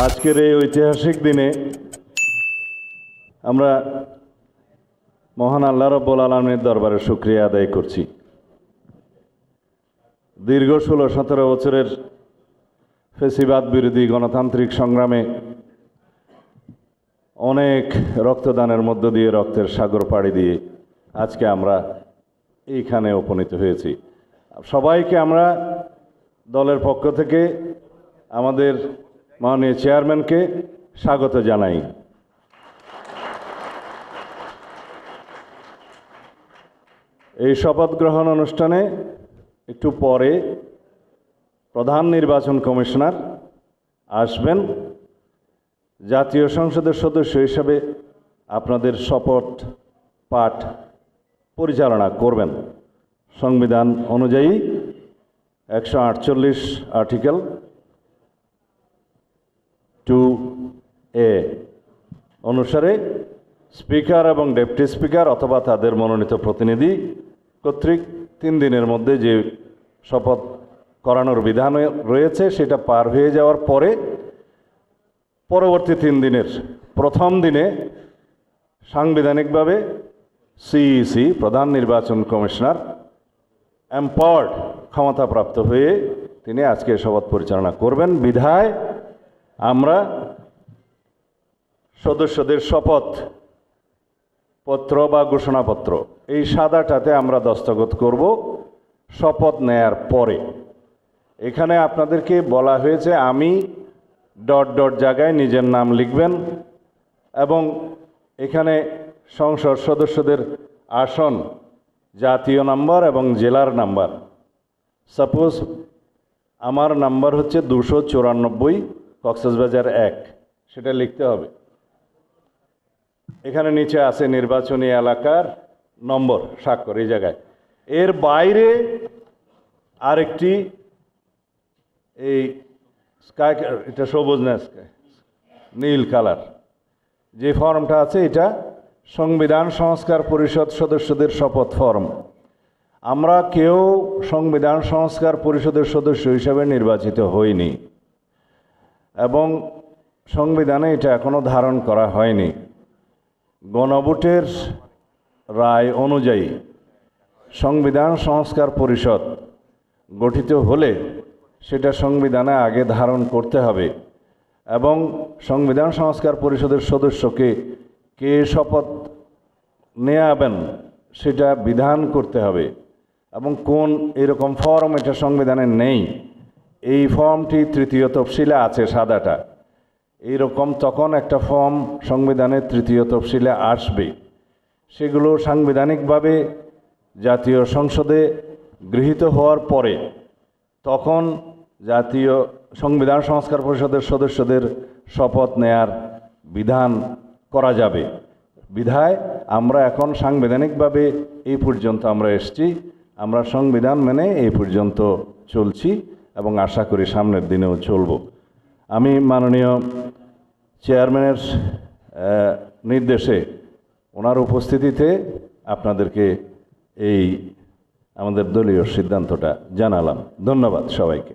আজকের এই ঐতিহাসিক দিনে আমরা মহান আল্লাহ রাব্বুল আলামিনের দরবারে শুকরিয়া আদায় করছি। দীর্ঘ 16-17 বছরের ফ্যাসিবাদ বিরোধী গণতান্ত্রিক সংগ্রামে অনেক রক্তদানের মধ্য দিয়ে, রক্তের সাগর পাড়ি দিয়ে আজকে আমরা এইখানে উপনীত হয়েছি। সবাইকে আমরা দলের পক্ষ থেকে আমাদের মাননীয় চেয়ারম্যানকে স্বাগত জানাই। এই শপথ গ্রহণ অনুষ্ঠানে একটু পরে প্রধান নির্বাচন কমিশনার আসবেন। জাতীয় সংসদের সদস্য হিসাবে আপনাদের শপথ পাঠ পরিচালনা করবেন সংবিধান অনুযায়ী 148 আর্টিকেল 2A অনুসারে স্পিকার এবং ডেপুটি স্পিকার অথবা তাদের মনোনীত প্রতিনিধি কর্তৃক 3 দিনের মধ্যে যে শপথ করানোর বিধান রয়েছে সেটা পার হয়ে যাওয়ার পরে পরবর্তী 3 দিনের প্রথম দিনে সাংবিধানিকভাবে সিইসি প্রধান নির্বাচন কমিশনার এম্পাওয়ার্ড ক্ষমতাপ্রাপ্ত হয়ে তিনি আজকে শপথ পরিচালনা করবেন। বিধায় আমরা সদস্যদের শপথ পত্র বা ঘোষণাপত্র এই সাদাটাতে আমরা দস্তখত করব শপথ নেয়ার পরে। এখানে আপনাদেরকে বলা হয়েছে আমি ... জায়গায় নিজের নাম লিখবেন এবং এখানে সংসদ সদস্যদের আসন, জাতীয় নাম্বার এবং জেলার নাম্বার। সাপোজ আমার নাম্বার হচ্ছে 294 কক্সবাজার 1, সেটা লিখতে হবে। এখানে নিচে আছে নির্বাচনী এলাকার নম্বর, স্বাক্ষর এই জায়গায়। এর বাইরে আরেকটি এই স্কাই, এটা সবুজ না নীল কালার যে ফর্মটা আছে, এটা সংবিধান সংস্কার পরিষদ সদস্যদের শপথ ফর্ম। আমরা কেউ সংবিধান সংস্কার পরিষদের সদস্য হিসাবে নির্বাচিত হইনি এবং সংবিধানে এটা এখনো ধারণ করা হয়নি। গণভোটের রায় অনুযায়ী সংবিধান সংস্কার পরিষদ গঠিত হলে সেটা সংবিধানে আগে ধারণ করতে হবে এবং সংবিধান সংস্কার পরিষদের সদস্যকে কে শপথ নেয়াবেন সেটা বিধান করতে হবে এবং কোন এরকম ফর্ম এটা সংবিধানে নেই। এই ফর্মটি 3য় তফসিলে আছে, সাদাটা। এইরকম তখন একটা ফর্ম সংবিধানের 3য় তফসিলে আসবে। সেগুলো সাংবিধানিকভাবে জাতীয় সংসদে গৃহীত হওয়ার পরে তখন জাতীয় সংবিধান সংস্কার পরিষদের সদস্যদের শপথ নেয়ার বিধান করা যাবে। বিধায় আমরা এখন সাংবিধানিকভাবে এই পর্যন্ত আমরা এসেছি, আমরা সংবিধান মেনে এই পর্যন্ত চলছি এবং আশা করি সামনের দিনেও চলব। আমি মাননীয় চেয়ারম্যানের নির্দেশে, ওনার উপস্থিতিতে আপনাদেরকে এই আমাদের দলীয় সিদ্ধান্তটা জানালাম। ধন্যবাদ সবাইকে।